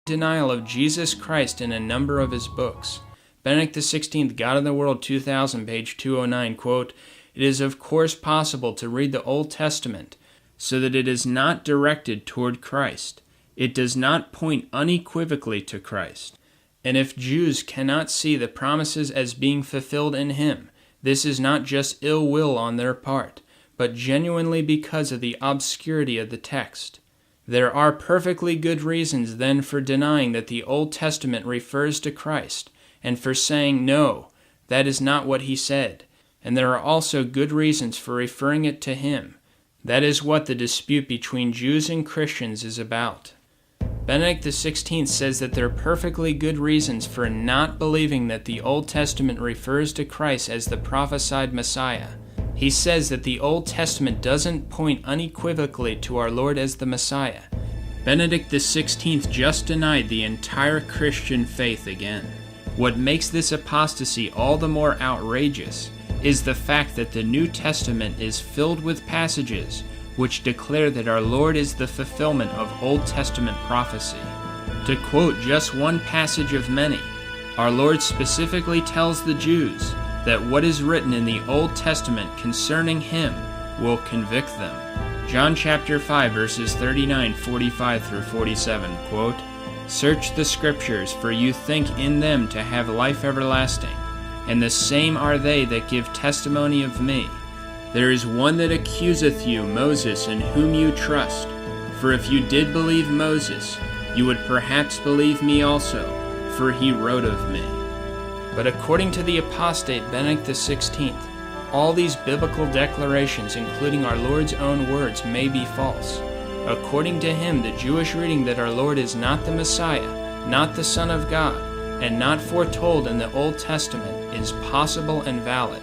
denial of Jesus Christ in a number of his books. Benedict XVI, God of the World 2000, page 209, quote, "It is of course possible to read the Old Testament so that it is not directed toward Christ. It does not point unequivocally to Christ. And if Jews cannot see the promises as being fulfilled in him, this is not just ill will on their part, but genuinely because of the obscurity of the text. There are perfectly good reasons then for denying that the Old Testament refers to Christ, and for saying, no, that is not what he said. And there are also good reasons for referring it to him. That is what the dispute between Jews and Christians is about." Benedict XVI says that there are perfectly good reasons for not believing that the Old Testament refers to Christ as the prophesied Messiah. He says that the Old Testament doesn't point unequivocally to our Lord as the Messiah. Benedict XVI just denied the entire Christian faith again. What makes this apostasy all the more outrageous is the fact that the New Testament is filled with passages which declare that our Lord is the fulfillment of Old Testament prophecy. To quote just one passage of many, our Lord specifically tells the Jews that what is written in the Old Testament concerning him will convict them. John chapter 5, verses 39, 45 through 47, quote, "Search the Scriptures, for you think in them to have life everlasting, and the same are they that give testimony of me. There is one that accuseth you, Moses, in whom you trust. For if you did believe Moses, you would perhaps believe me also, for he wrote of me." But according to the apostate Benedict XVI, all these biblical declarations, including our Lord's own words, may be false. According to him, the Jewish reading that our Lord is not the Messiah, not the Son of God, and not foretold in the Old Testament is possible and valid.